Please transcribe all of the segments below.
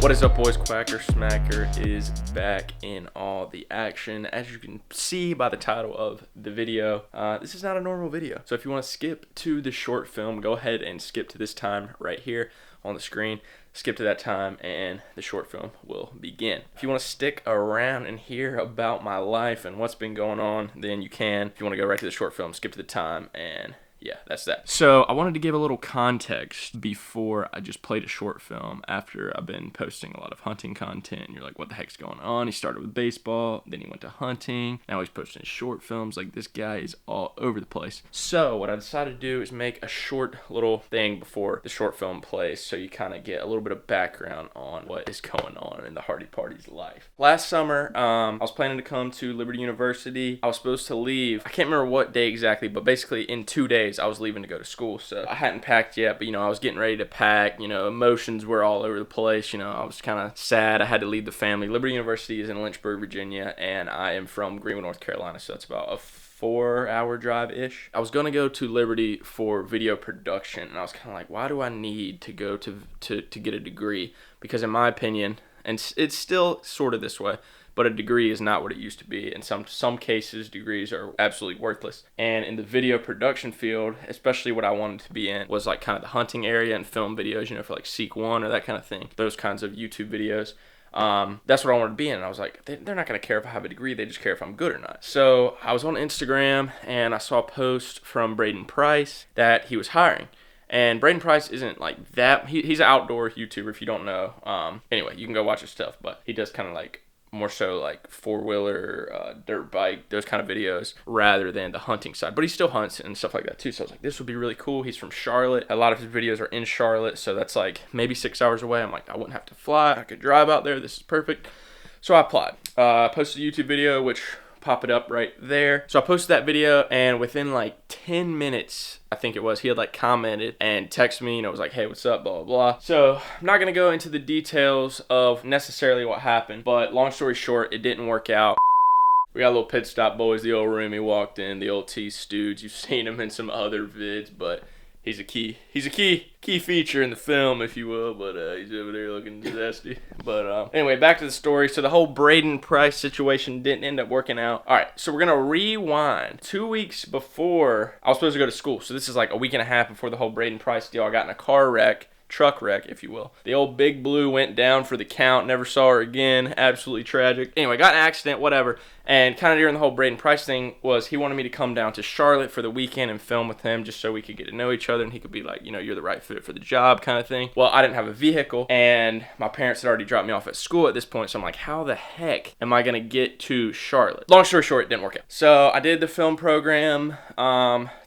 What is up, boys? Quacker Smacker is back in all the action. As you can see by the title of the video, this is not a normal video. So if you want to skip to the short film, go ahead and skip to this time right here on the screen. Skip to that time and the short film will begin. If you want to stick around and hear about my life and what's been going on, then you can. If you want to go right to the short film, skip to the time, and yeah, that's that. So I wanted to give a little context before I just played a short film after I've been posting a lot of hunting content. And you're like, what the heck's going on? He started with baseball, then he went to hunting. Now he's posting short films. Like, this guy is all over the place. So what I decided to do is make a short little thing before the short film plays, so you kind of get a little bit of background on what is going on in the Hardy Party's life. Last summer, I was planning to come to Liberty University. I was supposed to leave. I can't remember what day exactly, but basically in 2 days, I was leaving to go to school. So I hadn't packed yet, but I was getting ready to pack. Emotions were all over the place. I was kind of sad. I had to leave the family. Liberty University is in Lynchburg, Virginia, and I am from Greenville, North Carolina, so that's about a 4-hour drive-ish. I was going to go to Liberty for video production, and I was kind of like, why do I need to go to get a degree? Because in my opinion, and it's still sort of this way, but a degree is not what it used to be. In some cases, degrees are absolutely worthless. And in the video production field, especially what I wanted to be in was like kind of the hunting area and film videos, for like Seek One or that kind of thing. Those kinds of YouTube videos. That's what I wanted to be in. And I was like, they're not going to care if I have a degree. They just care if I'm good or not. So I was on Instagram and I saw a post from Braden Price that he was hiring. And Braden Price isn't like that. He's an outdoor YouTuber if you don't know. Anyway, you can go watch his stuff, but he does kind of like more so like four-wheeler, dirt bike, those kind of videos rather than the hunting side. But he still hunts and stuff like that too. So I was like, this would be really cool. He's from Charlotte. A lot of his videos are in Charlotte. So that's like maybe 6 hours away. I'm like, I wouldn't have to fly. I could drive out there. This is perfect. So I applied. Posted a YouTube video, which pop it up right there. So I posted that video, and within like 10 minutes, I think it was, he had like commented and texted me, was like, hey, what's up, blah, blah, blah. So I'm not going to go into the details of necessarily what happened, but long story short, it didn't work out. We got a little pit stop, boys. The old room, he walked in, the old T Stooge. You've seen him in some other vids, but he's a key feature in the film, if you will, but he's over there looking zesty. But anyway, back to the story. So the whole Braden Price situation didn't end up working out. All right, so we're going to rewind. 2 weeks before I was supposed to go to school, so this is like a week and a half before the whole Braden Price deal, I got in a truck wreck, if you will. The old Big Blue went down for the count, never saw her again, absolutely tragic. Anyway, got in an accident, whatever. And kind of during the whole Braden Price thing was he wanted me to come down to Charlotte for the weekend and film with him just so we could get to know each other and he could be like, you're the right fit for the job kind of thing. Well, I didn't have a vehicle and my parents had already dropped me off at school at this point, so I'm like, how the heck am I going to get to Charlotte? Long story short, it didn't work out. So I did the film program.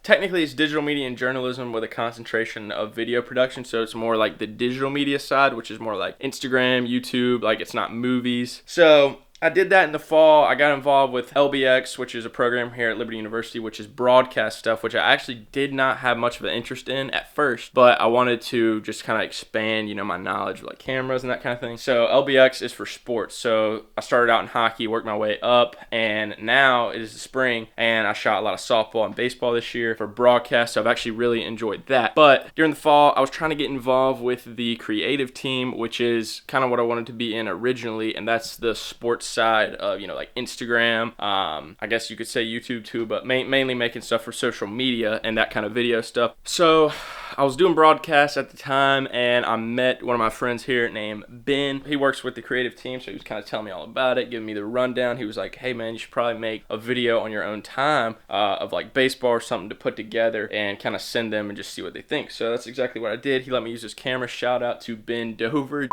Technically, it's digital media and journalism with a concentration of video production, so it's more like the digital media side, which is more like Instagram, YouTube, like it's not movies. So I did that in the fall. I got involved with LBX, which is a program here at Liberty University, which is broadcast stuff, which I actually did not have much of an interest in at first, but I wanted to just kind of expand, my knowledge of like cameras and that kind of thing. So LBX is for sports. So I started out in hockey, worked my way up, and now it is the spring, and I shot a lot of softball and baseball this year for broadcast, so I've actually really enjoyed that. But during the fall, I was trying to get involved with the creative team, which is kind of what I wanted to be in originally, and that's the sports side of like Instagram, I guess you could say YouTube too, but mainly making stuff for social media and that kind of video stuff. So I was doing broadcasts at the time, and I met one of my friends here named Ben. He works with the creative team, so he was kind of telling me all about it, giving me the rundown. He was like, hey man, you should probably make a video on your own time of like baseball or something to put together and kind of send them and just see what they think. So that's exactly what I did. He let me use his camera. Shout out to Ben Dover.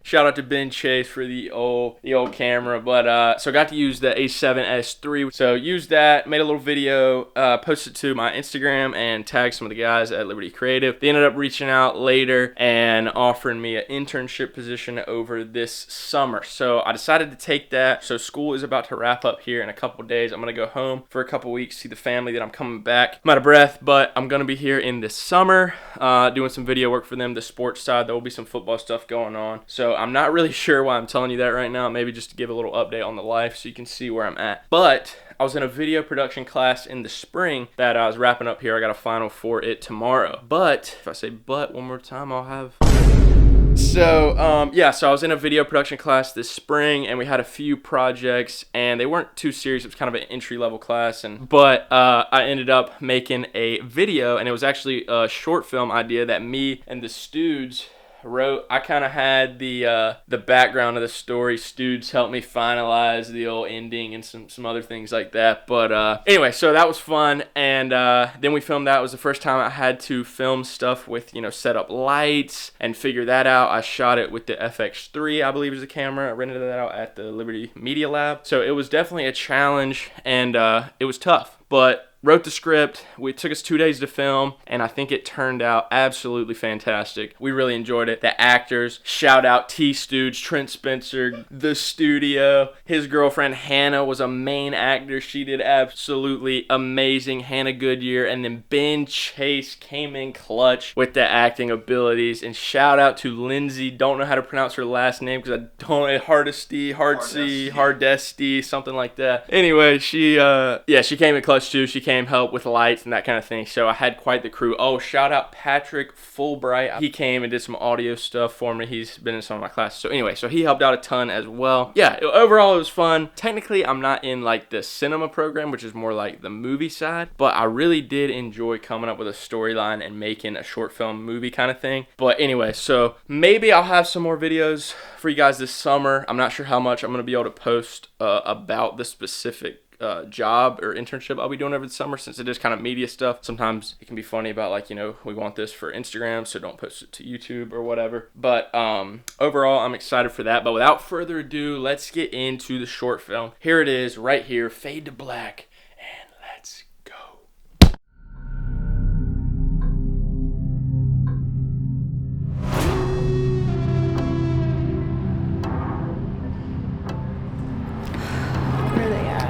Shout out to Ben Chase for the old camera, but so I got to use the A7S III. So used that, made a little video, posted to my Instagram, and tagged some of the guys at Liberty Creative. They ended up reaching out later and offering me an internship position over this summer. So I decided to take that. So school is about to wrap up here in a couple days. I'm gonna go home for a couple weeks, see the family. Then I'm coming back. I'm out of breath, but I'm gonna be here in the summer, doing some video work for them. The sports side, there will be some football stuff going on. So I'm not really sure why I'm telling you that right now. Maybe just to give a little update on the life so you can see where I'm at. But I was in a video production class in the spring that I was wrapping up here. I got a final for it tomorrow. But if I say but one more time, I'll have So yeah, so I was in a video production class this spring, and we had a few projects, and they weren't too serious. It was kind of an entry-level class, but I ended up making a video, and it was actually a short film idea that me and the Stoods wrote. I kind of had the background of the story. Stoods helped me finalize the old ending and some other things like that. But anyway, so that was fun, and then we filmed that. It was the first time I had to film stuff with, set up lights and figure that out. I shot it with the FX3, I believe is the camera. I rented that out at the Liberty Media Lab. So it was definitely a challenge, and it was tough, but wrote the script. It took us 2 days to film, and I think it turned out absolutely fantastic. We really enjoyed it. The actors, shout out T. Stooge, Trent Spencer, the studio. His girlfriend Hannah was a main actor. She did absolutely amazing. Hannah Goodyear. And then Ben Chase came in clutch with the acting abilities. And shout out to Lindsay. Don't know how to pronounce her last name because I don't. Hardesty, something like that. Anyway, she came in clutch too. She came help with lights and that kind of thing. So I had quite the crew. Oh, shout out Patrick Fulbright. He came and did some audio stuff for me. He's been in some of my classes. So anyway, so he helped out a ton as well. Yeah, overall it was fun. Technically, I'm not in like the cinema program, which is more like the movie side, but I really did enjoy coming up with a storyline and making a short film movie kind of thing. But anyway, so maybe I'll have some more videos for you guys this summer. I'm not sure how much I'm going to be able to post about the specific job or internship I'll be doing over the summer, since it is kind of media stuff. Sometimes it can be funny about like, we want this for Instagram, so don't post it to YouTube or whatever. But overall, I'm excited for that. But without further ado, let's get into the short film. Here it is right here, fade to black, and let's go. Where are they at?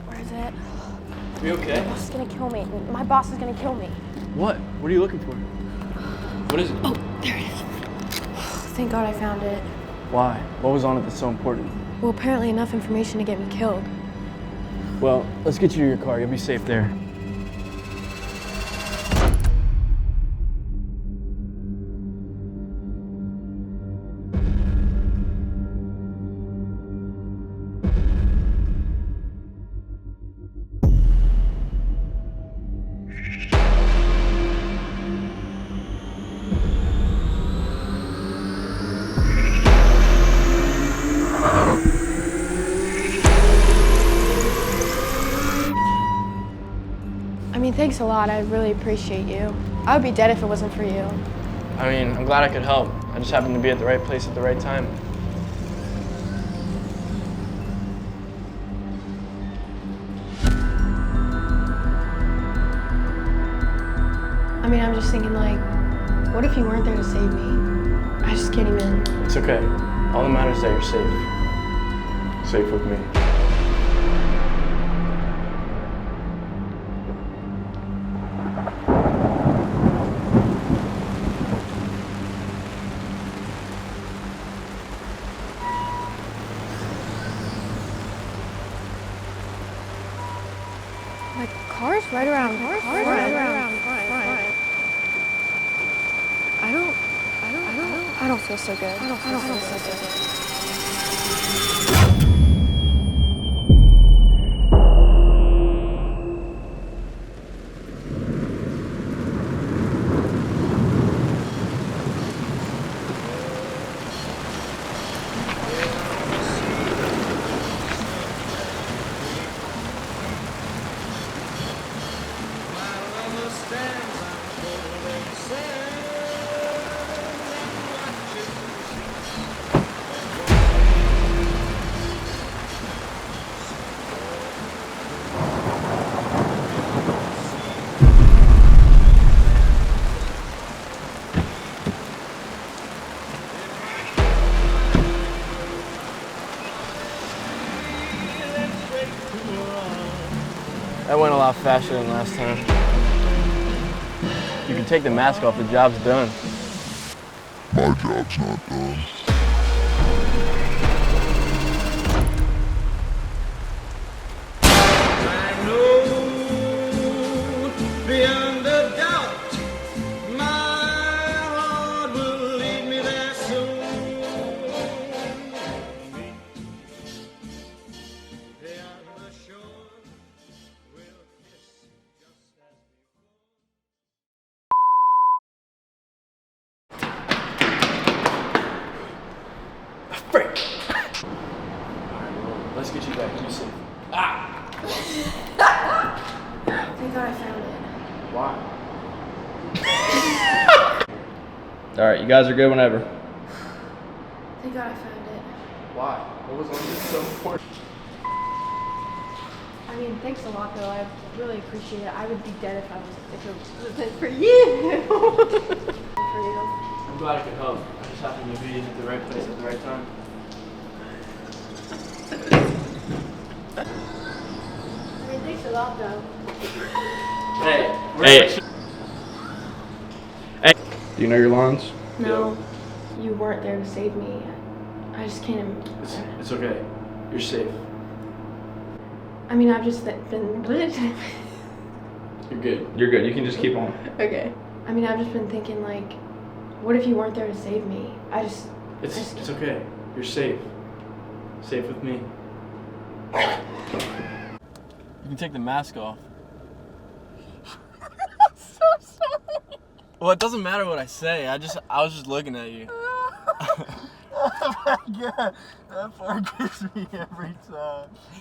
Where is it? Are you okay? My boss is gonna kill me. My boss is gonna kill me. What? What are you looking for? What is it? Oh, there it is. Thank God I found it. Why? What was on it that's so important? Well, apparently enough information to get me killed. Well, let's get you to your car. You'll be safe there. I mean, thanks a lot. I really appreciate you. I would be dead if it wasn't for you. I mean, I'm glad I could help. I just happened to be at the right place at the right time. I mean, I'm just thinking, like, what if you weren't there to save me? I just can't even. It's okay. All that matters is that you're safe. Safe with me. My car's right around. I don't feel so good. I don't feel so good. lot faster than last time. You can take the mask off, the job's done. My job's not done. I know beyond a doubt my heart will lead me there soon. Beyond the shore we'll kiss just as before. Frick! Let's get you back. You safe. Thank God I found it. Why? Alright, you guys are good whenever. Thank God I found it. Why? What was on this so important? I mean, thanks a lot though. I really appreciate it. I would be dead if it wasn't for you. For you. I'm glad I could help. I just happened to be at the right place at the right time. I mean, thanks a lot though. Hey. Do you know your lines? No, you weren't there to save me. I just can't. It's okay. You're safe. I mean, I've just been. You're good. You're good. You can just keep on. Okay. I mean, I've just been thinking like, what if you weren't there to save me? It's okay. You're safe. Safe with me. You can take the mask off. So sorry. Well, it doesn't matter what I say. I was just looking at you. Oh my God, that part gets me every time.